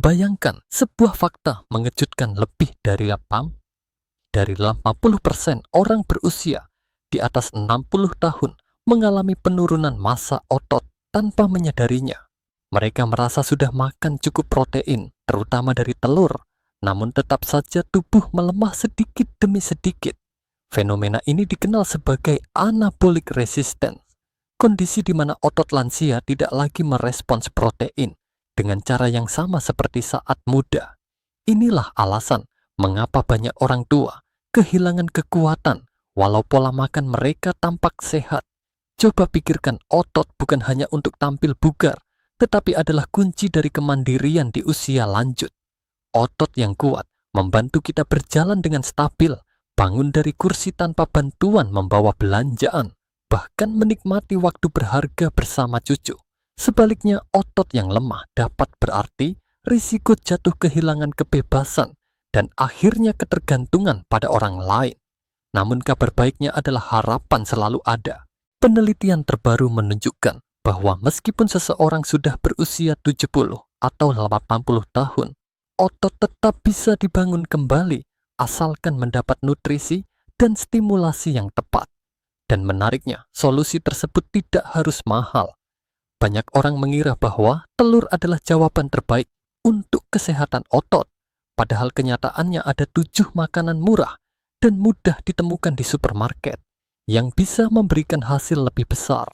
Bayangkan sebuah fakta mengejutkan, lebih dari 80% orang berusia di atas 60 tahun mengalami penurunan massa otot tanpa menyadarinya. Mereka merasa sudah makan cukup protein, terutama dari telur, namun tetap saja tubuh melemah sedikit demi sedikit. Fenomena ini dikenal sebagai anabolic resistance, kondisi di mana otot lansia tidak lagi merespons protein dengan cara yang sama seperti saat muda. Inilah alasan mengapa banyak orang tua kehilangan kekuatan walau pola makan mereka tampak sehat. Coba pikirkan, otot bukan hanya untuk tampil bugar, tetapi adalah kunci dari kemandirian di usia lanjut. Otot yang kuat membantu kita berjalan dengan stabil, bangun dari kursi tanpa bantuan membawa belanjaan, bahkan menikmati waktu berharga bersama cucu. Sebaliknya, otot yang lemah dapat berarti risiko jatuh kehilangan kebebasan dan akhirnya ketergantungan pada orang lain. Namun kabar baiknya adalah harapan selalu ada. Penelitian terbaru menunjukkan bahwa meskipun seseorang sudah berusia 70 atau 80 tahun, otot tetap bisa dibangun kembali asalkan mendapat nutrisi dan stimulasi yang tepat. Dan menariknya, solusi tersebut tidak harus mahal. Banyak orang mengira bahwa telur adalah jawaban terbaik untuk kesehatan otot, padahal kenyataannya ada 7 makanan murah dan mudah ditemukan di supermarket yang bisa memberikan hasil lebih besar.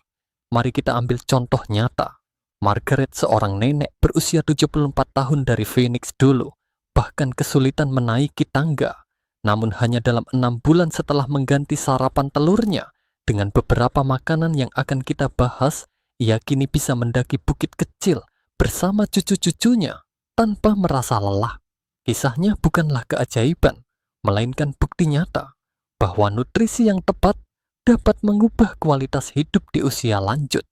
Mari kita ambil contoh nyata. Margaret, seorang nenek berusia 74 tahun dari Phoenix dulu, bahkan kesulitan menaiki tangga. Namun hanya dalam 6 bulan setelah mengganti sarapan telurnya dengan beberapa makanan yang akan kita bahas, ia kini bisa mendaki bukit kecil bersama cucu-cucunya tanpa merasa lelah. Kisahnya bukanlah keajaiban, melainkan bukti nyata bahwa nutrisi yang tepat dapat mengubah kualitas hidup di usia lanjut.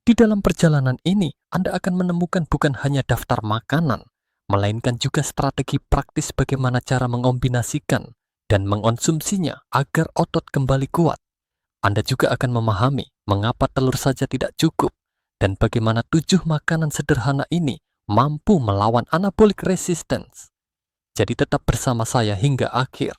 Di dalam perjalanan ini, Anda akan menemukan bukan hanya daftar makanan, melainkan juga strategi praktis bagaimana cara mengombinasikan dan mengonsumsinya agar otot kembali kuat. Anda juga akan memahami mengapa telur saja tidak cukup dan bagaimana 7 makanan sederhana ini mampu melawan anabolic resistance. Jadi tetap bersama saya hingga akhir,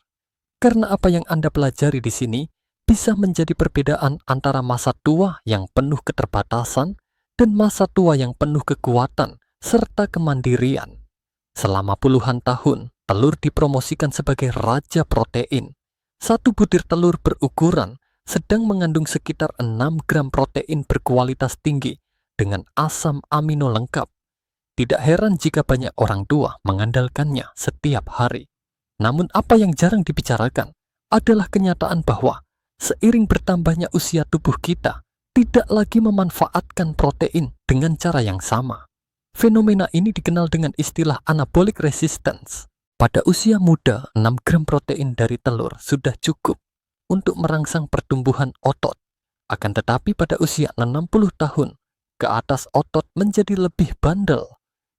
karena apa yang Anda pelajari di sini bisa menjadi perbedaan antara masa tua yang penuh keterbatasan dan masa tua yang penuh kekuatan serta kemandirian. Selama puluhan tahun, telur dipromosikan sebagai raja protein. Satu butir telur berukuran sedang mengandung sekitar 6 gram protein berkualitas tinggi dengan asam amino lengkap. Tidak heran jika banyak orang tua mengandalkannya setiap hari. Namun apa yang jarang dibicarakan adalah kenyataan bahwa seiring bertambahnya usia tubuh kita, tidak lagi memanfaatkan protein dengan cara yang sama. Fenomena ini dikenal dengan istilah anabolic resistance. Pada usia muda, 6 gram protein dari telur sudah cukup untuk merangsang pertumbuhan otot. Akan tetapi pada usia 60 tahun, ke atas otot menjadi lebih bandel.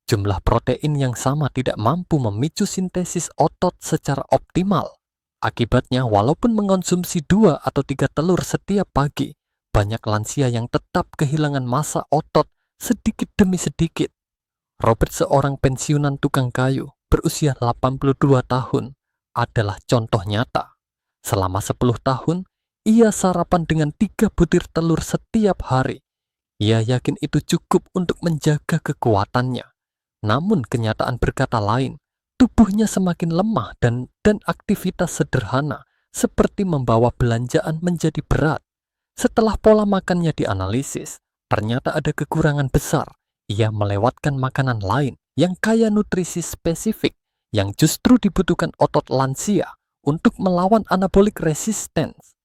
Jumlah protein yang sama tidak mampu memicu sintesis otot secara optimal. Akibatnya, walaupun mengonsumsi 2 atau 3 telur setiap pagi, banyak lansia yang tetap kehilangan massa otot sedikit demi sedikit. Robert, seorang pensiunan tukang kayu berusia 82 tahun, adalah contoh nyata. Selama 10 tahun, ia sarapan dengan 3 butir telur setiap hari. Ia yakin itu cukup untuk menjaga kekuatannya. Namun kenyataan berkata lain. Tubuhnya semakin lemah dan aktivitas sederhana seperti membawa belanjaan menjadi berat. Setelah pola makannya dianalisis, ternyata ada kekurangan besar. Ia melewatkan makanan lain yang kaya nutrisi spesifik yang justru dibutuhkan otot lansia untuk melawan anabolic resistance.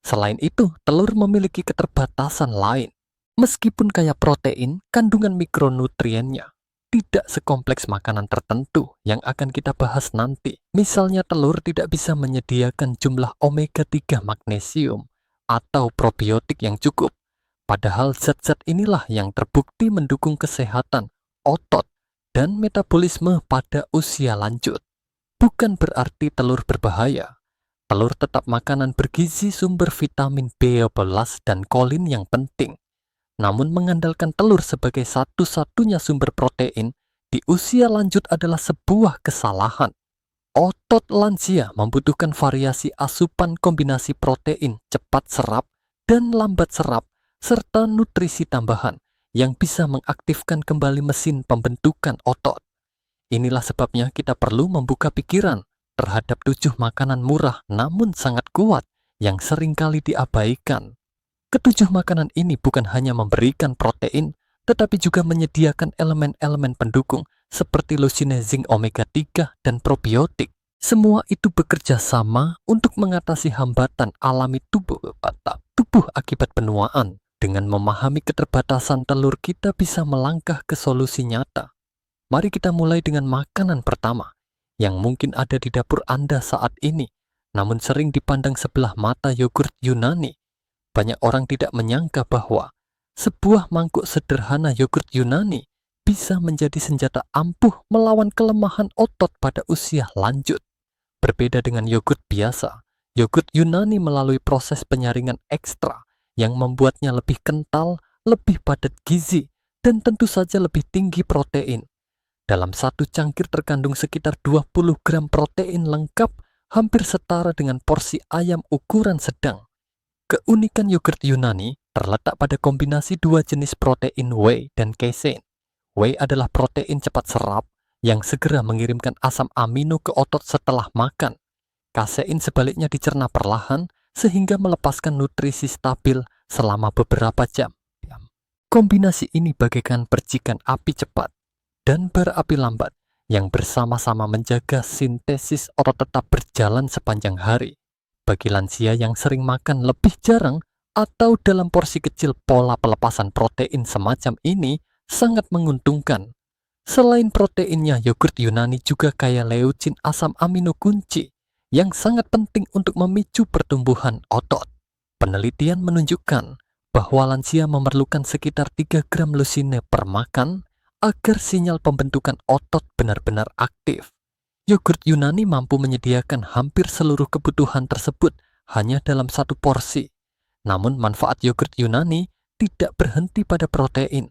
Selain itu, telur memiliki keterbatasan lain. Meskipun kaya protein, kandungan mikronutriennya tidak sekompleks makanan tertentu yang akan kita bahas nanti. Misalnya telur tidak bisa menyediakan jumlah omega 3 magnesium atau probiotik yang cukup. Padahal zat-zat inilah yang terbukti mendukung kesehatan otot dan metabolisme pada usia lanjut. Bukan berarti telur berbahaya. Telur tetap makanan bergizi, sumber vitamin B12 dan kolin yang penting. Namun mengandalkan telur sebagai satu-satunya sumber protein di usia lanjut adalah sebuah kesalahan. Otot lansia membutuhkan variasi asupan kombinasi protein cepat serap dan lambat serap, serta nutrisi tambahan yang bisa mengaktifkan kembali mesin pembentukan otot. Inilah sebabnya kita perlu membuka pikiran terhadap 7 makanan murah namun sangat kuat yang seringkali diabaikan. Ketujuh makanan ini bukan hanya memberikan protein, tetapi juga menyediakan elemen-elemen pendukung seperti lusine, zinc, omega 3, dan probiotik. Semua itu bekerja sama untuk mengatasi hambatan alami tubuh akibat penuaan. Dengan memahami keterbatasan telur, kita bisa melangkah ke solusi nyata. Mari kita mulai dengan makanan pertama, yang mungkin ada di dapur Anda saat ini, namun sering dipandang sebelah mata, yogurt Yunani. Banyak orang tidak menyangka bahwa sebuah mangkuk sederhana yogurt Yunani bisa menjadi senjata ampuh melawan kelemahan otot pada usia lanjut. Berbeda dengan yogurt biasa, yogurt Yunani melalui proses penyaringan ekstra yang membuatnya lebih kental, lebih padat gizi, dan tentu saja lebih tinggi protein. Dalam satu cangkir terkandung sekitar 20 gram protein lengkap, hampir setara dengan porsi ayam ukuran sedang. Keunikan yogurt Yunani terletak pada kombinasi dua jenis protein whey dan casein. Whey adalah protein cepat serap yang segera mengirimkan asam amino ke otot setelah makan. Casein sebaliknya dicerna perlahan sehingga melepaskan nutrisi stabil selama beberapa jam. Kombinasi ini bagaikan percikan api cepat dan bara api lambat yang bersama-sama menjaga sintesis otot tetap berjalan sepanjang hari. Bagi lansia yang sering makan lebih jarang atau dalam porsi kecil, pola pelepasan protein semacam ini sangat menguntungkan. Selain proteinnya, yogurt Yunani juga kaya leucin, asam amino kunci yang sangat penting untuk memicu pertumbuhan otot. Penelitian menunjukkan bahwa lansia memerlukan sekitar 3 gram lusine per makan agar sinyal pembentukan otot benar-benar aktif. Yogurt Yunani mampu menyediakan hampir seluruh kebutuhan tersebut hanya dalam satu porsi. Namun manfaat yogurt Yunani tidak berhenti pada protein.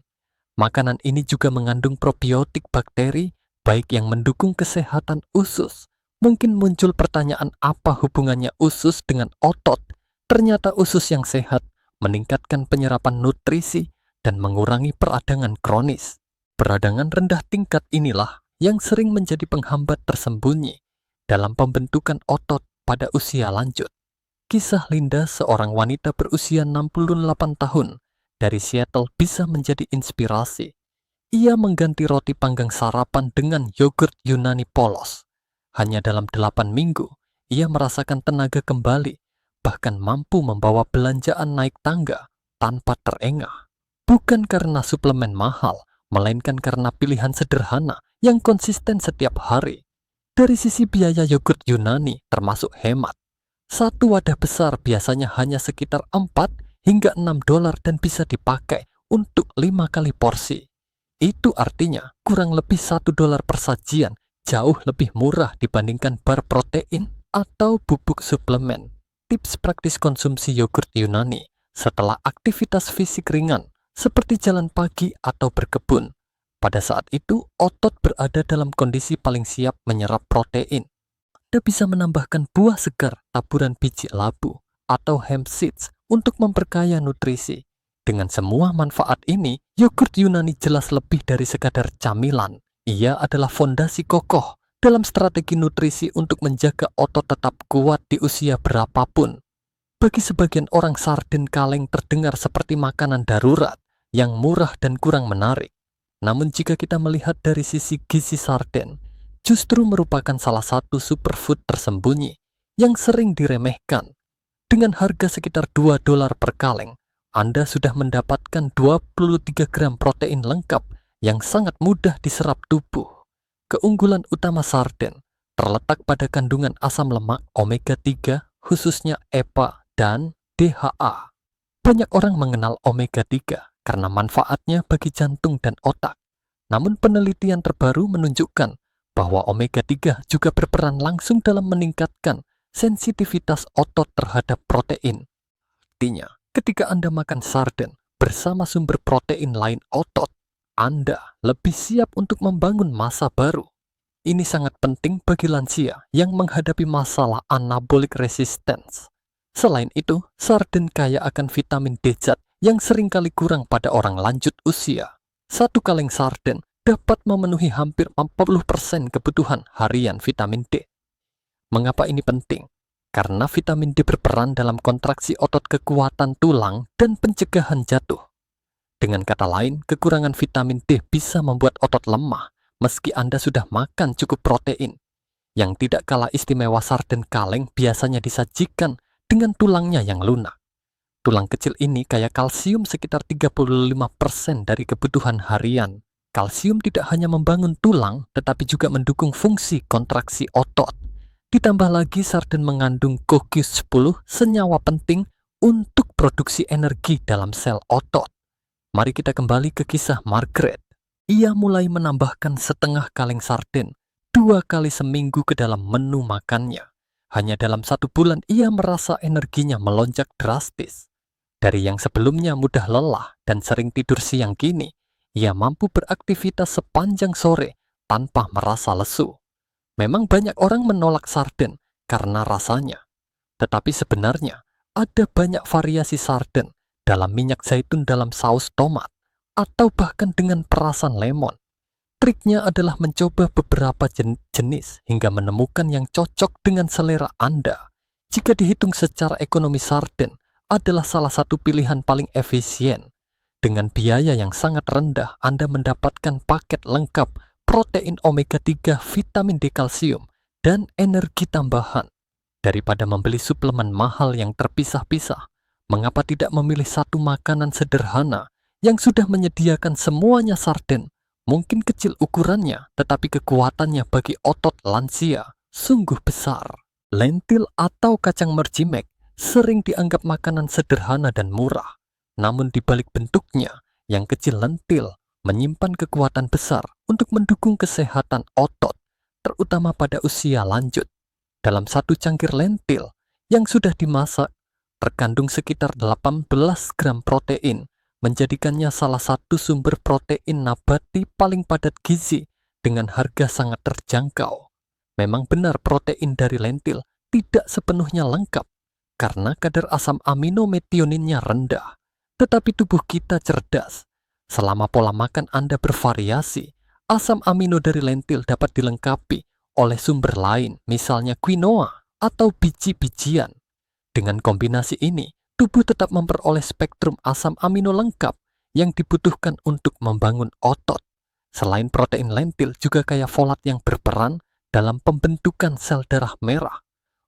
Makanan ini juga mengandung probiotik bakteri, baik yang mendukung kesehatan usus. Mungkin muncul pertanyaan, apa hubungannya usus dengan otot? Ternyata usus yang sehat meningkatkan penyerapan nutrisi dan mengurangi peradangan kronis. Peradangan rendah tingkat inilah yang sering menjadi penghambat tersembunyi dalam pembentukan otot pada usia lanjut. Kisah Linda, seorang wanita berusia 68 tahun dari Seattle, bisa menjadi inspirasi. Ia mengganti roti panggang sarapan dengan yogurt Yunani polos. Hanya dalam 8 minggu, ia merasakan tenaga kembali, bahkan mampu membawa belanjaan naik tangga tanpa terengah. Bukan karena suplemen mahal, melainkan karena pilihan sederhana yang konsisten setiap hari. Dari sisi biaya, yogurt Yunani termasuk hemat. Satu wadah besar biasanya hanya sekitar 4 hingga 6 dolar dan bisa dipakai untuk 5 kali porsi. Itu artinya kurang lebih 1 dolar per sajian, jauh lebih murah dibandingkan bar protein atau bubuk suplemen. Tips praktis konsumsi yogurt Yunani setelah aktivitas fisik ringan seperti jalan pagi atau berkebun. Pada saat itu, otot berada dalam kondisi paling siap menyerap protein. Anda bisa menambahkan buah segar, taburan biji labu, atau hemp seeds untuk memperkaya nutrisi. Dengan semua manfaat ini, yogurt Yunani jelas lebih dari sekadar camilan. Ia adalah fondasi kokoh dalam strategi nutrisi untuk menjaga otot tetap kuat di usia berapapun. Bagi sebagian orang, sarden kaleng terdengar seperti makanan darurat yang murah dan kurang menarik. Namun jika kita melihat dari sisi gizi, sarden justru merupakan salah satu superfood tersembunyi yang sering diremehkan. Dengan harga sekitar 2 dolar per kaleng, Anda sudah mendapatkan 23 gram protein lengkap yang sangat mudah diserap tubuh. Keunggulan utama sarden terletak pada kandungan asam lemak omega 3, khususnya EPA dan DHA. Banyak orang mengenal omega 3 karena manfaatnya bagi jantung dan otak. Namun penelitian terbaru menunjukkan bahwa omega 3 juga berperan langsung dalam meningkatkan sensitivitas otot terhadap protein. Artinya, ketika Anda makan sarden bersama sumber protein lain otot, Anda lebih siap untuk membangun masa baru. Ini sangat penting bagi lansia yang menghadapi masalah anabolic resistance. Selain itu, sarden kaya akan vitamin D zat yang seringkali kurang pada orang lanjut usia. Satu kaleng sarden dapat memenuhi hampir 40% kebutuhan harian vitamin D. Mengapa ini penting? Karena vitamin D berperan dalam kontraksi otot, kekuatan tulang, dan pencegahan jatuh. Dengan kata lain, kekurangan vitamin D bisa membuat otot lemah meski Anda sudah makan cukup protein. Yang tidak kalah istimewa, sarden kaleng biasanya disajikan dengan tulangnya yang lunak. Tulang kecil ini kaya kalsium sekitar 35% dari kebutuhan harian. Kalsium tidak hanya membangun tulang, tetapi juga mendukung fungsi kontraksi otot. Ditambah lagi, sarden mengandung CoQ10, senyawa penting untuk produksi energi dalam sel otot. Mari kita kembali ke kisah Margaret. Ia mulai menambahkan setengah kaleng sarden 2 kali seminggu ke dalam menu makannya. Hanya dalam 1 bulan ia merasa energinya melonjak drastis. Dari yang sebelumnya mudah lelah dan sering tidur siang, kini ia mampu beraktivitas sepanjang sore tanpa merasa lesu. Memang banyak orang menolak sarden karena rasanya. Tetapi sebenarnya ada banyak variasi sarden dalam minyak zaitun, dalam saus tomat, atau bahkan dengan perasan lemon. Triknya adalah mencoba beberapa jenis hingga menemukan yang cocok dengan selera Anda. Jika dihitung secara ekonomi, sarden adalah salah satu pilihan paling efisien. Dengan biaya yang sangat rendah, Anda mendapatkan paket lengkap protein omega 3, vitamin D, kalsium, dan energi tambahan. Daripada membeli suplemen mahal yang terpisah-pisah, mengapa tidak memilih satu makanan sederhana yang sudah menyediakan semuanya? Sarden mungkin kecil ukurannya, tetapi kekuatannya bagi otot lansia sungguh besar. Lentil atau kacang mercimek sering dianggap makanan sederhana dan murah. Namun di balik bentuknya yang kecil, lentil menyimpan kekuatan besar untuk mendukung kesehatan otot, terutama pada usia lanjut. Dalam satu cangkir lentil yang sudah dimasak, terkandung sekitar 18 gram protein, menjadikannya salah satu sumber protein nabati paling padat gizi dengan harga sangat terjangkau. Memang benar protein dari lentil tidak sepenuhnya lengkap karena kadar asam amino metioninnya rendah. Tetapi tubuh kita cerdas. Selama pola makan Anda bervariasi, asam amino dari lentil dapat dilengkapi oleh sumber lain, misalnya quinoa atau biji-bijian. Dengan kombinasi ini, tubuh tetap memperoleh spektrum asam amino lengkap yang dibutuhkan untuk membangun otot. Selain protein, lentil juga kaya folat yang berperan dalam pembentukan sel darah merah.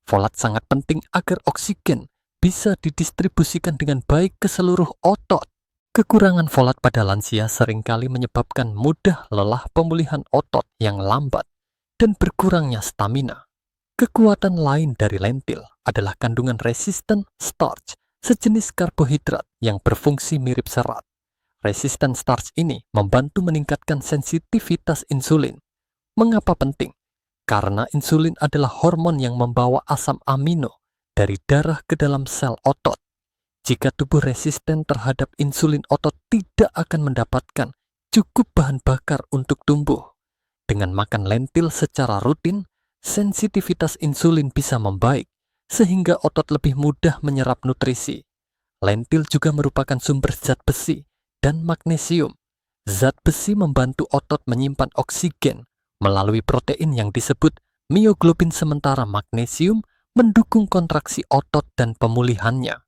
Folat sangat penting agar oksigen bisa didistribusikan dengan baik ke seluruh otot. Kekurangan folat pada lansia seringkali menyebabkan mudah lelah, pemulihan otot yang lambat, dan berkurangnya stamina. Kekuatan lain dari lentil adalah kandungan resistant starch, sejenis karbohidrat yang berfungsi mirip serat. Resistant starch ini membantu meningkatkan sensitivitas insulin. Mengapa penting? Karena insulin adalah hormon yang membawa asam amino dari darah ke dalam sel otot. Jika tubuh resisten terhadap insulin, otot tidak akan mendapatkan cukup bahan bakar untuk tumbuh. Dengan makan lentil secara rutin, sensitivitas insulin bisa membaik, sehingga otot lebih mudah menyerap nutrisi. Lentil juga merupakan sumber zat besi dan magnesium. Zat besi membantu otot menyimpan oksigen melalui protein yang disebut mioglobin, sementara magnesium mendukung kontraksi otot dan pemulihannya.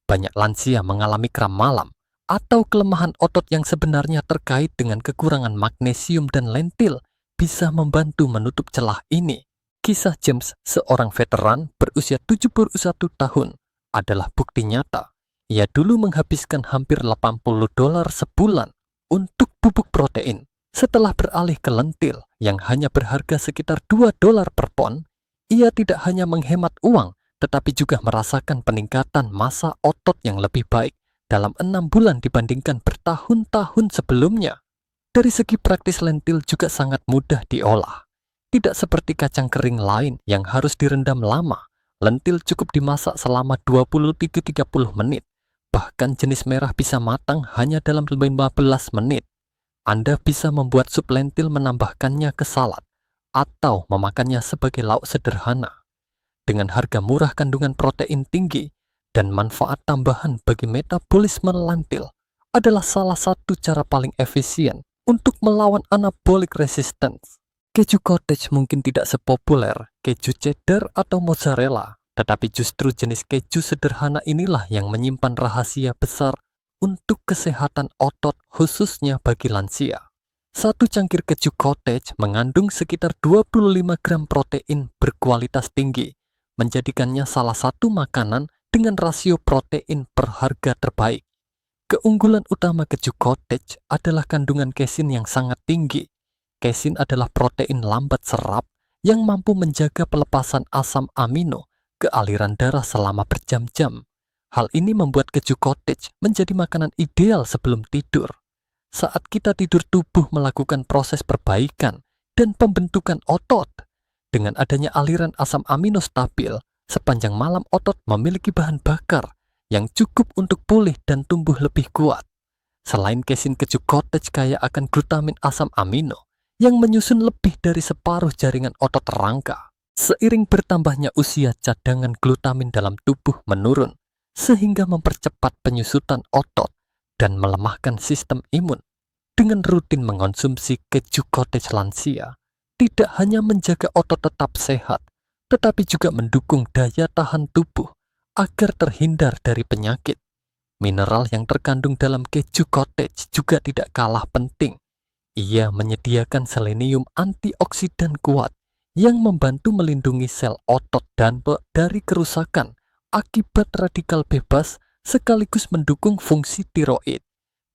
Banyak lansia mengalami kram malam atau kelemahan otot yang sebenarnya terkait dengan kekurangan magnesium, dan lentil bisa membantu menutup celah ini. Kisah James, seorang veteran berusia 71 tahun, adalah bukti nyata. Ia dulu menghabiskan hampir $80 sebulan untuk bubuk protein. Setelah beralih ke lentil yang hanya berharga sekitar $2 per pon, ia tidak hanya menghemat uang, tetapi juga merasakan peningkatan massa otot yang lebih baik dalam 6 bulan dibandingkan bertahun-tahun sebelumnya. Dari segi praktis, lentil juga sangat mudah diolah. Tidak seperti kacang kering lain yang harus direndam lama, lentil cukup dimasak selama 20-30 menit. Bahkan jenis merah bisa matang hanya dalam 15 menit. Anda bisa membuat sup lentil menambahkannya ke salad atau memakannya sebagai lauk sederhana. Dengan harga murah, kandungan protein tinggi, dan manfaat tambahan bagi metabolisme lentil adalah salah satu cara paling efisien untuk melawan anabolic resistance. Keju cottage mungkin tidak sepopuler keju cheddar atau mozzarella, tetapi justru jenis keju sederhana inilah yang menyimpan rahasia besar untuk kesehatan otot, khususnya bagi lansia. Satu cangkir keju cottage mengandung sekitar 25 gram protein berkualitas tinggi, menjadikannya salah satu makanan dengan rasio protein per harga terbaik. Keunggulan utama keju cottage adalah kandungan casein yang sangat tinggi. Casein adalah protein lambat serap yang mampu menjaga pelepasan asam amino ke aliran darah selama berjam-jam. Hal ini membuat keju cottage menjadi makanan ideal sebelum tidur. Saat kita tidur, tubuh melakukan proses perbaikan dan pembentukan otot. Dengan adanya aliran asam amino stabil, sepanjang malam otot memiliki bahan bakar yang cukup untuk pulih dan tumbuh lebih kuat. Selain casein, keju cottage kaya akan glutamin asam amino yang menyusun lebih dari separuh jaringan otot rangka. Seiring bertambahnya usia, cadangan glutamin dalam tubuh menurun, sehingga mempercepat penyusutan otot dan melemahkan sistem imun. Dengan rutin mengonsumsi keju cottage, lansia tidak hanya menjaga otot tetap sehat, tetapi juga mendukung daya tahan tubuh agar terhindar dari penyakit. Mineral yang terkandung dalam keju cottage juga tidak kalah penting. Ia menyediakan selenium antioksidan kuat yang membantu melindungi sel otot dan dari kerusakan akibat radikal bebas, sekaligus mendukung fungsi tiroid.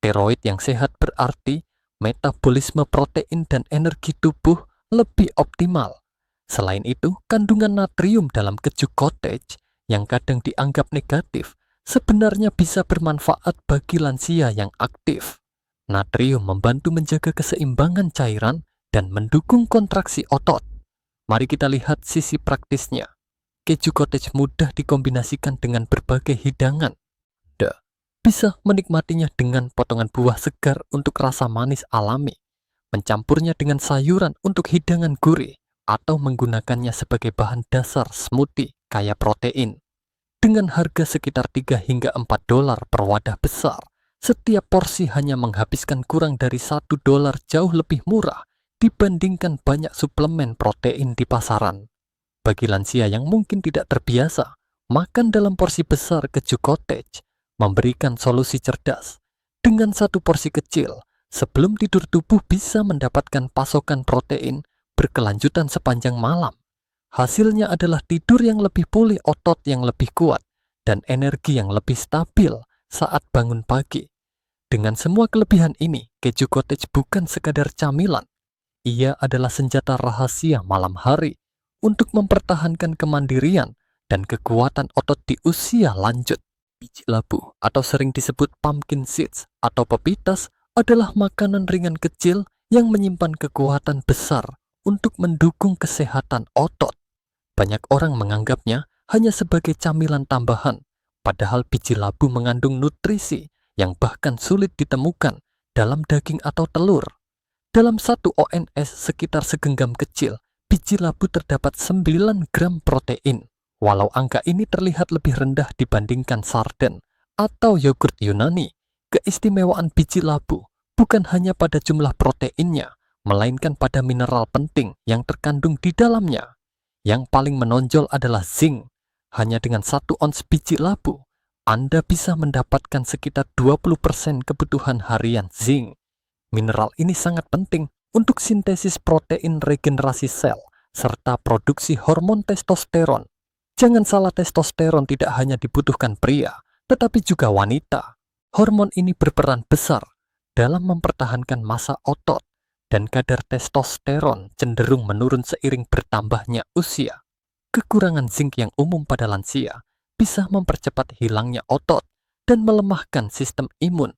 Tiroid yang sehat berarti metabolisme protein dan energi tubuh lebih optimal. Selain itu, kandungan natrium dalam keju cottage yang kadang dianggap negatif sebenarnya bisa bermanfaat bagi lansia yang aktif. Natrium membantu menjaga keseimbangan cairan dan mendukung kontraksi otot. Mari kita lihat sisi praktisnya. Keju cottage mudah dikombinasikan dengan berbagai hidangan. Bisa menikmatinya dengan potongan buah segar untuk rasa manis alami, mencampurnya dengan sayuran untuk hidangan gurih, atau menggunakannya sebagai bahan dasar smoothie kaya protein. Dengan harga sekitar 3 hingga 4 dolar per wadah besar, setiap porsi hanya menghabiskan kurang dari 1 dolar, jauh lebih murah dibandingkan banyak suplemen protein di pasaran. Bagi lansia yang mungkin tidak terbiasa makan dalam porsi besar, keju cottage memberikan solusi cerdas. Dengan satu porsi kecil, sebelum tidur tubuh bisa mendapatkan pasokan protein berkelanjutan sepanjang malam. Hasilnya adalah tidur yang lebih pulih, otot yang lebih kuat, dan energi yang lebih stabil saat bangun pagi. Dengan semua kelebihan ini, keju cottage bukan sekadar camilan. Ia adalah senjata rahasia malam hari untuk mempertahankan kemandirian dan kekuatan otot di usia lanjut. Biji labu atau sering disebut pumpkin seeds atau pepitas adalah makanan ringan kecil yang menyimpan kekuatan besar untuk mendukung kesehatan otot. Banyak orang menganggapnya hanya sebagai camilan tambahan, padahal biji labu mengandung nutrisi yang bahkan sulit ditemukan dalam daging atau telur. Dalam satu ONS sekitar segenggam kecil, biji labu terdapat 9 gram protein. Walau angka ini terlihat lebih rendah dibandingkan sarden atau yogurt Yunani, keistimewaan biji labu bukan hanya pada jumlah proteinnya, melainkan pada mineral penting yang terkandung di dalamnya. Yang paling menonjol adalah zinc. Hanya dengan 1 ons biji labu, Anda bisa mendapatkan sekitar 20% kebutuhan harian zinc. Mineral ini sangat penting untuk sintesis protein, regenerasi sel, serta produksi hormon testosteron. Jangan salah, testosteron tidak hanya dibutuhkan pria, tetapi juga wanita. Hormon ini berperan besar dalam mempertahankan massa otot, dan kadar testosteron cenderung menurun seiring bertambahnya usia. Kekurangan zinc yang umum pada lansia bisa mempercepat hilangnya otot dan melemahkan sistem imun.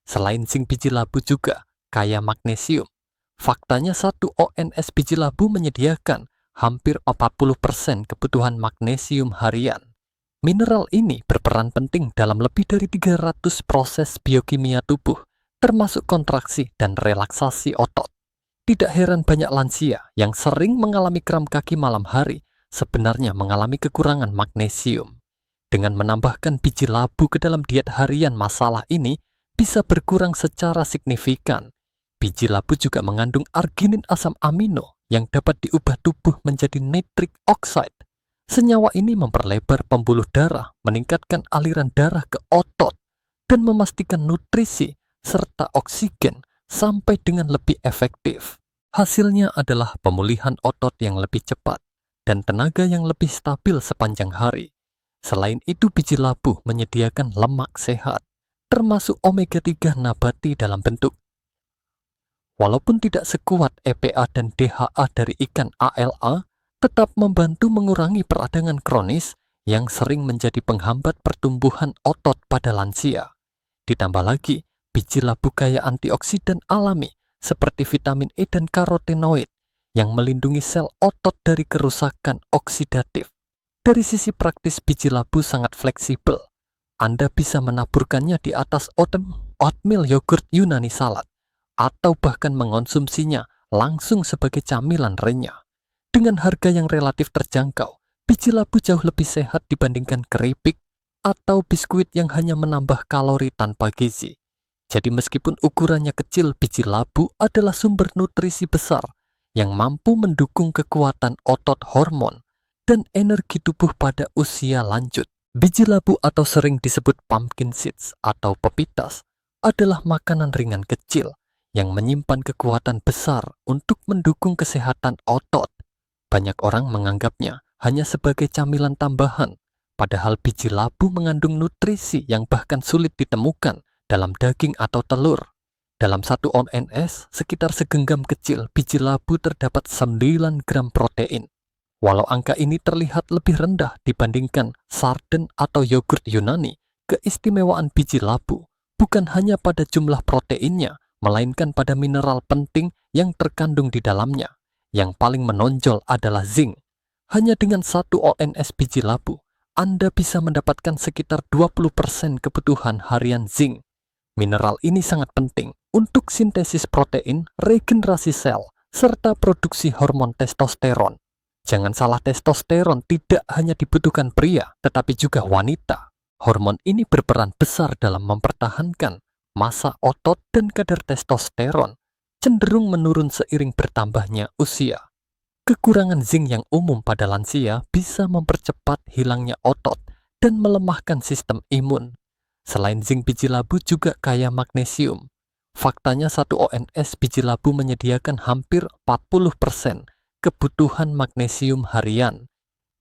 Selain zinc, biji labu juga kaya magnesium. Faktanya, 1 ONS biji labu menyediakan hampir 40% kebutuhan magnesium harian. Mineral ini berperan penting dalam lebih dari 300 proses biokimia tubuh termasuk kontraksi dan relaksasi otot. Tidak heran banyak lansia yang sering mengalami kram kaki malam hari sebenarnya mengalami kekurangan magnesium. Dengan menambahkan biji labu ke dalam diet harian, masalah ini bisa berkurang secara signifikan. Biji labu juga mengandung arginin asam amino yang dapat diubah tubuh menjadi nitric oxide. Senyawa ini memperlebar pembuluh darah, meningkatkan aliran darah ke otot, dan memastikan nutrisi serta oksigen sampai dengan lebih efektif. Hasilnya adalah pemulihan otot yang lebih cepat dan tenaga yang lebih stabil sepanjang hari. Selain itu, biji labu menyediakan lemak sehat, termasuk omega 3 nabati dalam bentuk. Walaupun tidak sekuat EPA dan DHA dari ikan ALA, tetap membantu mengurangi peradangan kronis yang sering menjadi penghambat pertumbuhan otot pada lansia. Ditambah lagi, biji labu kaya antioksidan alami seperti vitamin E dan karotenoid yang melindungi sel otot dari kerusakan oksidatif. Dari sisi praktis, biji labu sangat fleksibel. Anda bisa menaburkannya di atas oatmeal yogurt Yunani salad, atau bahkan mengonsumsinya langsung sebagai camilan renyah. Dengan harga yang relatif terjangkau, biji labu jauh lebih sehat dibandingkan keripik atau biskuit yang hanya menambah kalori tanpa gizi. Jadi meskipun ukurannya kecil, biji labu adalah sumber nutrisi besar yang mampu mendukung kekuatan otot, hormon, dan energi tubuh pada usia lanjut. Biji labu atau sering disebut pumpkin seeds atau pepitas adalah makanan ringan kecil yang menyimpan kekuatan besar untuk mendukung kesehatan otot. Banyak orang menganggapnya hanya sebagai camilan tambahan, padahal biji labu mengandung nutrisi yang bahkan sulit ditemukan dalam daging atau telur. Dalam satu ONS, sekitar segenggam kecil biji labu terdapat 9 gram protein. Walau angka ini terlihat lebih rendah dibandingkan sarden atau yogurt Yunani, keistimewaan biji labu bukan hanya pada jumlah proteinnya, melainkan pada mineral penting yang terkandung di dalamnya. Yang paling menonjol adalah zinc. Hanya dengan satu ONS biji labu, Anda bisa mendapatkan sekitar 20% kebutuhan harian zinc. Mineral ini sangat penting untuk sintesis protein, regenerasi sel, serta produksi hormon testosteron. Jangan salah, testosteron tidak hanya dibutuhkan pria, tetapi juga wanita. Hormon ini berperan besar dalam mempertahankan massa otot, dan kadar testosteron cenderung menurun seiring bertambahnya usia. Kekurangan zinc yang umum pada lansia bisa mempercepat hilangnya otot dan melemahkan sistem imun. Selain zinc, biji labu juga kaya magnesium. Faktanya satu ONS biji labu menyediakan hampir 40% kebutuhan magnesium harian.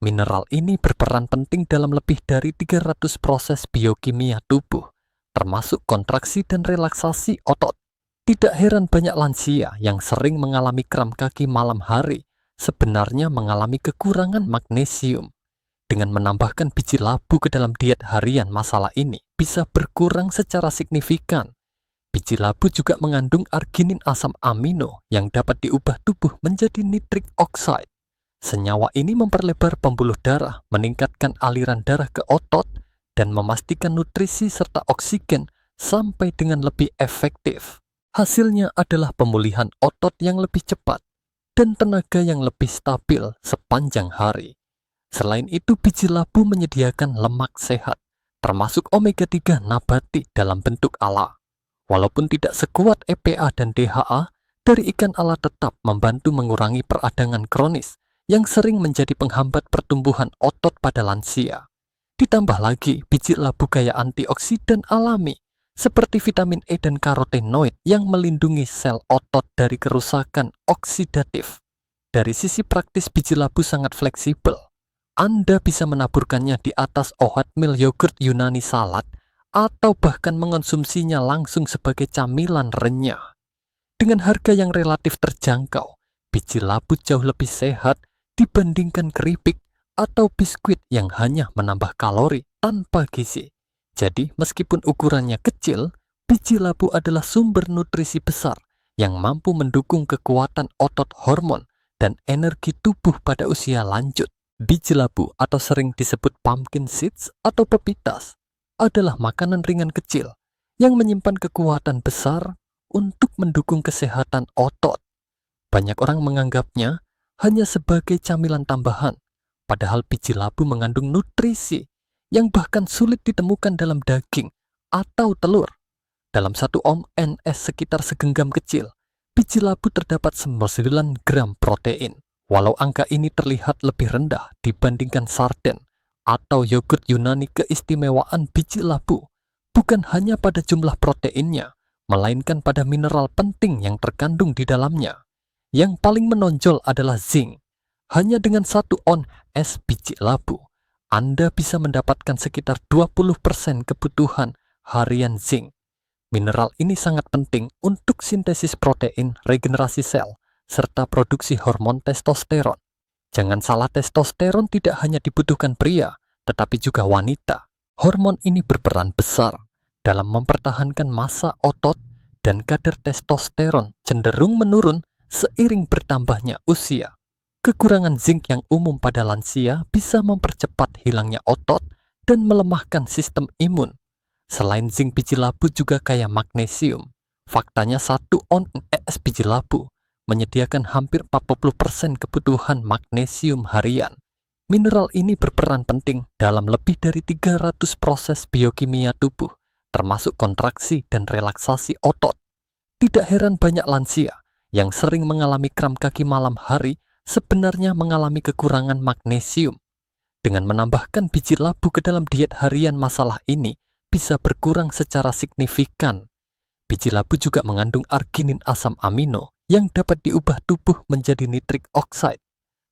Mineral ini berperan penting dalam lebih dari 300 proses biokimia tubuh, termasuk kontraksi dan relaksasi otot. Tidak heran banyak lansia yang sering mengalami kram kaki malam hari sebenarnya mengalami kekurangan magnesium. Dengan menambahkan biji labu ke dalam diet harian, masalah ini bisa berkurang secara signifikan. Biji labu juga mengandung arginin asam amino yang dapat diubah tubuh menjadi nitric oxide. Senyawa ini memperlebar pembuluh darah, meningkatkan aliran darah ke otot, dan memastikan nutrisi serta oksigen sampai dengan lebih efektif. Hasilnya adalah pemulihan otot yang lebih cepat dan tenaga yang lebih stabil sepanjang hari. Selain itu, biji labu menyediakan lemak sehat, termasuk omega 3 nabati dalam bentuk ala. Walaupun tidak sekuat EPA dan DHA, dari ikan ala tetap membantu mengurangi peradangan kronis yang sering menjadi penghambat pertumbuhan otot pada lansia. Ditambah lagi, biji labu kaya antioksidan alami seperti vitamin E dan karotenoid yang melindungi sel otot dari kerusakan oksidatif. Dari sisi praktis, biji labu sangat fleksibel. Anda bisa menaburkannya di atas oatmeal yogurt Yunani salad atau bahkan mengonsumsinya langsung sebagai camilan renyah. Dengan harga yang relatif terjangkau, biji labu jauh lebih sehat dibandingkan keripik atau biskuit yang hanya menambah kalori tanpa gizi. Jadi, meskipun ukurannya kecil, biji labu adalah sumber nutrisi besar yang mampu mendukung kekuatan otot, hormon, dan energi tubuh pada usia lanjut. Biji labu atau sering disebut pumpkin seeds atau pepitas adalah makanan ringan kecil yang menyimpan kekuatan besar untuk mendukung kesehatan otot. Banyak orang menganggapnya hanya sebagai camilan tambahan, padahal biji labu mengandung nutrisi yang bahkan sulit ditemukan dalam daging atau telur. Dalam 1 oz sekitar segenggam kecil, biji labu terdapat 9 gram protein. Walau angka ini terlihat lebih rendah dibandingkan sarden atau yogurt Yunani, keistimewaan biji labu bukan hanya pada jumlah proteinnya, melainkan pada mineral penting yang terkandung di dalamnya. Yang paling menonjol adalah zinc. Hanya dengan 1 oz biji labu, Anda bisa mendapatkan sekitar 20% kebutuhan harian zinc. Mineral ini sangat penting untuk sintesis protein, regenerasi sel, serta produksi hormon testosteron. Jangan salah, testosteron tidak hanya dibutuhkan pria, tetapi juga wanita. Hormon ini berperan besar dalam mempertahankan massa otot, dan kadar testosteron cenderung menurun seiring bertambahnya usia. Kekurangan zinc yang umum pada lansia bisa mempercepat hilangnya otot dan melemahkan sistem imun. Selain zinc, biji labu juga kaya magnesium. Faktanya 1 oz biji labu menyediakan hampir 40% kebutuhan magnesium harian. Mineral ini berperan penting dalam lebih dari 300 proses biokimia tubuh, termasuk kontraksi dan relaksasi otot. Tidak heran banyak lansia yang sering mengalami kram kaki malam hari sebenarnya mengalami kekurangan magnesium. Dengan menambahkan biji labu ke dalam diet harian, masalah ini bisa berkurang secara signifikan. Biji labu juga mengandung arginin, asam amino, yang dapat diubah tubuh menjadi nitric oxide.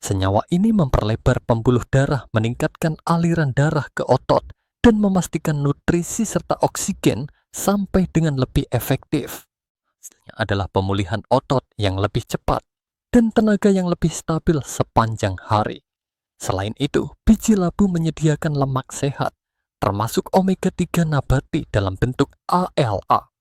Senyawa ini memperlebar pembuluh darah, meningkatkan aliran darah ke otot, dan memastikan nutrisi serta oksigen sampai dengan lebih efektif. Hasilnya adalah pemulihan otot yang lebih cepat dan tenaga yang lebih stabil sepanjang hari. Selain itu, biji labu menyediakan lemak sehat, termasuk omega 3 nabati dalam bentuk ALA.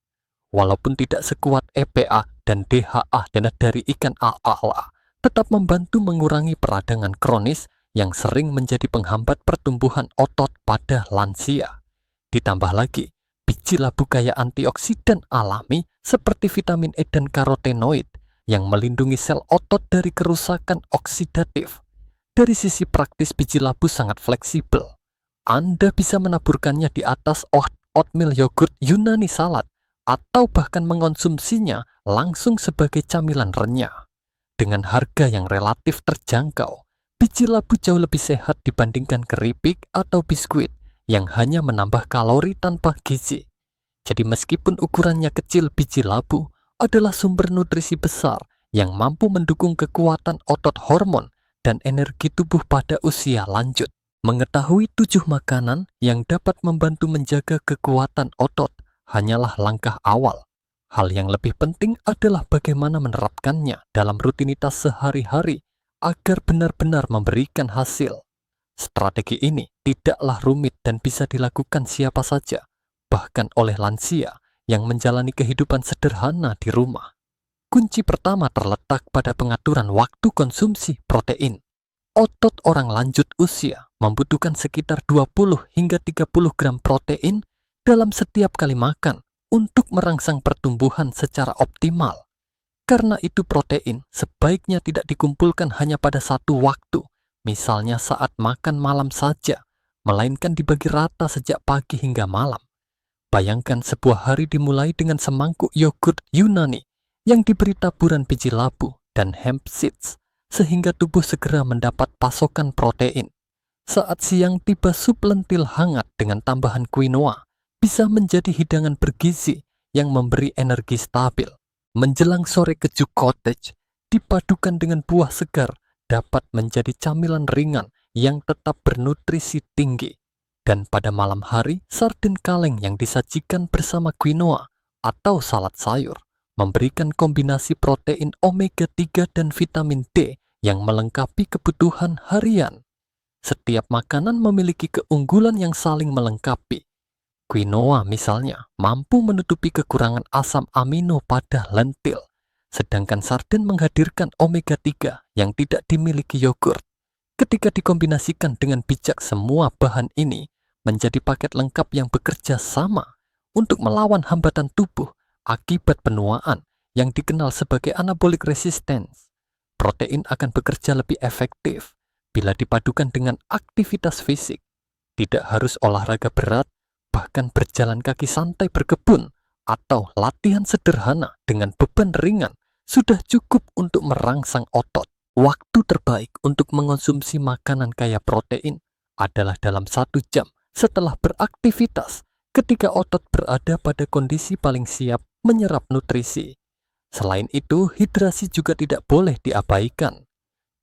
Walaupun tidak sekuat EPA dan DHA dari ikan, ALA tetap membantu mengurangi peradangan kronis yang sering menjadi penghambat pertumbuhan otot pada lansia. Ditambah lagi, biji labu kaya antioksidan alami seperti vitamin E dan karotenoid yang melindungi sel otot dari kerusakan oksidatif. Dari sisi praktis, biji labu sangat fleksibel. Anda bisa menaburkannya di atas oatmeal yogurt Yunani salad, atau bahkan mengonsumsinya langsung sebagai camilan renyah. Dengan harga yang relatif terjangkau, biji labu jauh lebih sehat dibandingkan keripik atau biskuit yang hanya menambah kalori tanpa gizi. Jadi meskipun ukurannya kecil, biji labu adalah sumber nutrisi besar yang mampu mendukung kekuatan otot, hormon, dan energi tubuh pada usia lanjut. Mengetahui 7 makanan yang dapat membantu menjaga kekuatan otot hanyalah langkah awal. Hal yang lebih penting adalah bagaimana menerapkannya dalam rutinitas sehari-hari agar benar-benar memberikan hasil. Strategi ini tidaklah rumit dan bisa dilakukan siapa saja, bahkan oleh lansia yang menjalani kehidupan sederhana di rumah. Kunci pertama terletak pada pengaturan waktu konsumsi protein. Otot orang lanjut usia membutuhkan sekitar 20 hingga 30 gram protein dalam setiap kali makan untuk merangsang pertumbuhan secara optimal. Karena itu, protein sebaiknya tidak dikumpulkan hanya pada satu waktu, misalnya saat makan malam saja, melainkan dibagi rata sejak pagi hingga malam. Bayangkan sebuah hari dimulai dengan semangkuk yogurt Yunani yang diberi taburan biji labu dan hemp seeds, sehingga tubuh segera mendapat pasokan protein. Saat siang tiba, sup lentil hangat dengan tambahan quinoa bisa menjadi hidangan bergizi yang memberi energi stabil. Menjelang sore, keju cottage dipadukan dengan buah segar dapat menjadi camilan ringan yang tetap bernutrisi tinggi. Dan pada malam hari, sarden kaleng yang disajikan bersama quinoa atau salad sayur memberikan kombinasi protein omega 3 dan vitamin D yang melengkapi kebutuhan harian. Setiap makanan memiliki keunggulan yang saling melengkapi. Quinoa misalnya mampu menutupi kekurangan asam amino pada lentil, sedangkan sarden menghadirkan omega 3 yang tidak dimiliki yogurt. Ketika dikombinasikan dengan bijak, semua bahan ini menjadi paket lengkap yang bekerja sama untuk melawan hambatan tubuh akibat penuaan yang dikenal sebagai anabolic resistance. Protein akan bekerja lebih efektif bila dipadukan dengan aktivitas fisik. Tidak harus olahraga berat, bahkan berjalan kaki santai berkebun, atau latihan sederhana dengan beban ringan sudah cukup untuk merangsang otot. Waktu terbaik untuk mengonsumsi makanan kaya protein adalah dalam 1 jam setelah beraktivitas, ketika otot berada pada kondisi paling siap menyerap nutrisi. Selain itu, hidrasi juga tidak boleh diabaikan.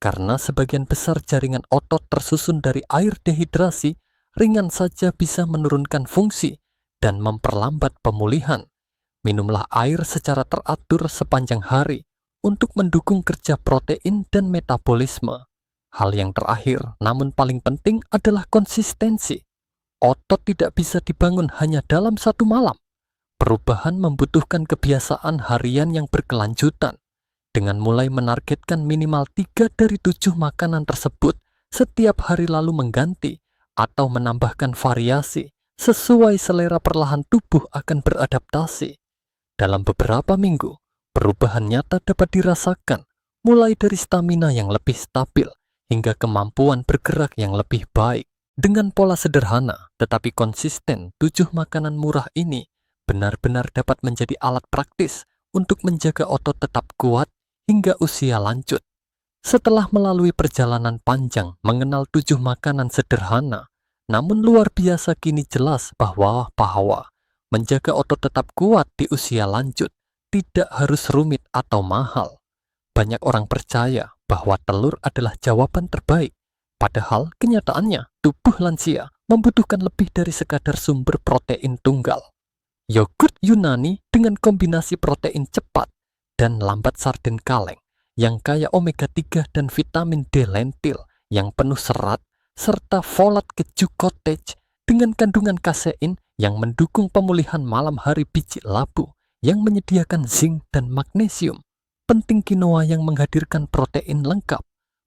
Karena sebagian besar jaringan otot tersusun dari air dehidrasi, ringan saja bisa menurunkan fungsi dan memperlambat pemulihan. Minumlah air secara teratur sepanjang hari untuk mendukung kerja protein dan metabolisme. Hal yang terakhir, namun paling penting adalah konsistensi. Otot tidak bisa dibangun hanya dalam 1 malam. Perubahan membutuhkan kebiasaan harian yang berkelanjutan, dengan mulai menargetkan minimal 3 dari 7 makanan tersebut setiap hari, lalu mengganti atau menambahkan variasi sesuai selera. Perlahan tubuh akan beradaptasi. Dalam beberapa minggu, perubahan nyata dapat dirasakan, mulai dari stamina yang lebih stabil hingga kemampuan bergerak yang lebih baik. Dengan pola sederhana tetapi konsisten, 7 makanan murah ini benar-benar dapat menjadi alat praktis untuk menjaga otot tetap kuat hingga usia lanjut. Setelah melalui perjalanan panjang mengenal 7 makanan sederhana, namun luar biasa, kini jelas bahwa menjaga otot tetap kuat di usia lanjut tidak harus rumit atau mahal. Banyak orang percaya bahwa telur adalah jawaban terbaik, padahal kenyataannya tubuh lansia membutuhkan lebih dari sekadar sumber protein tunggal. Yogurt Yunani dengan kombinasi protein cepat dan lambat sarden kaleng yang kaya omega 3 dan vitamin D lentil yang penuh serat, serta folat keju cottage dengan kandungan kasein yang mendukung pemulihan malam hari, biji labu yang menyediakan zinc dan magnesium, penting quinoa yang menghadirkan protein lengkap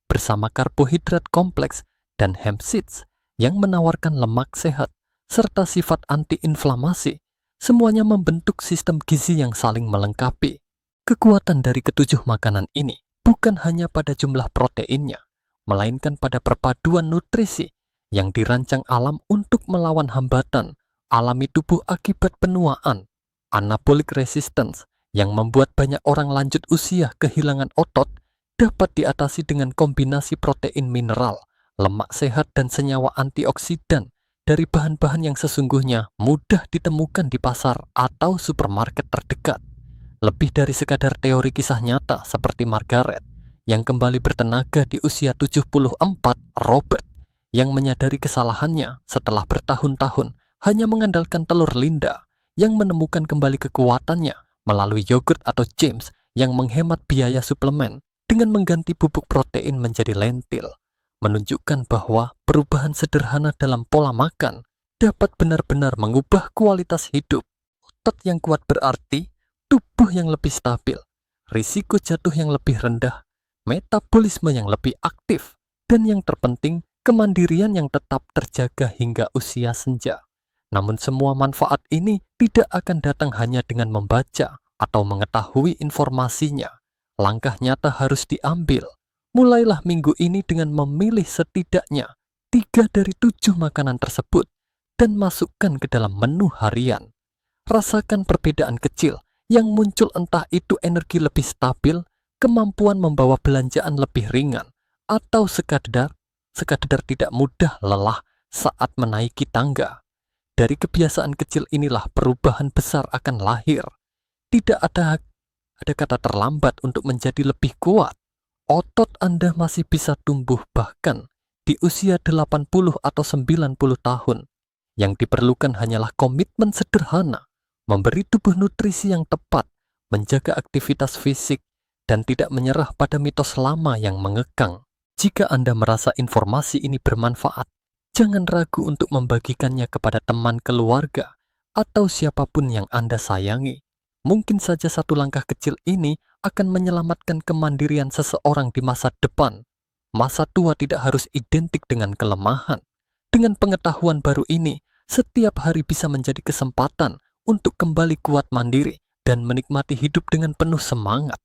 bersama karbohidrat kompleks, dan hemp seeds yang menawarkan lemak sehat serta sifat antiinflamasi. Semuanya membentuk sistem gizi yang saling melengkapi. Kekuatan dari ke-7 makanan ini bukan hanya pada jumlah proteinnya, melainkan pada perpaduan nutrisi yang dirancang alam untuk melawan hambatan alami tubuh akibat penuaan. Anabolic resistance yang membuat banyak orang lanjut usia kehilangan otot dapat diatasi dengan kombinasi protein mineral, lemak sehat, dan senyawa antioksidan dari bahan-bahan yang sesungguhnya mudah ditemukan di pasar atau supermarket terdekat. Lebih dari sekadar teori kisah nyata seperti Margaret yang kembali bertenaga di usia 74, Robert yang menyadari kesalahannya setelah bertahun-tahun hanya mengandalkan telur Linda yang menemukan kembali kekuatannya melalui yogurt, atau James yang menghemat biaya suplemen dengan mengganti bubuk protein menjadi lentil, menunjukkan bahwa perubahan sederhana dalam pola makan dapat benar-benar mengubah kualitas hidup. Otot yang kuat berarti tubuh yang lebih stabil, risiko jatuh yang lebih rendah, metabolisme yang lebih aktif, dan yang terpenting, kemandirian yang tetap terjaga hingga usia senja. Namun semua manfaat ini tidak akan datang hanya dengan membaca atau mengetahui informasinya. Langkah nyata harus diambil. Mulailah minggu ini dengan memilih setidaknya 3 dari 7 makanan tersebut dan masukkan ke dalam menu harian. Rasakan perbedaan kecil yang muncul, entah itu energi lebih stabil, kemampuan membawa belanjaan lebih ringan, atau sekadar tidak mudah lelah saat menaiki tangga. Dari kebiasaan kecil inilah perubahan besar akan lahir. Tidak ada kata terlambat untuk menjadi lebih kuat. Otot Anda masih bisa tumbuh bahkan di usia 80 atau 90 tahun. Yang diperlukan hanyalah komitmen sederhana, memberi tubuh nutrisi yang tepat, menjaga aktivitas fisik, dan tidak menyerah pada mitos lama yang mengekang. Jika Anda merasa informasi ini bermanfaat, jangan ragu untuk membagikannya kepada teman, keluarga, atau siapapun yang Anda sayangi. Mungkin saja satu langkah kecil ini akan menyelamatkan kemandirian seseorang di masa depan. Masa tua tidak harus identik dengan kelemahan. Dengan pengetahuan baru ini, setiap hari bisa menjadi kesempatan untuk kembali kuat mandiri dan menikmati hidup dengan penuh semangat.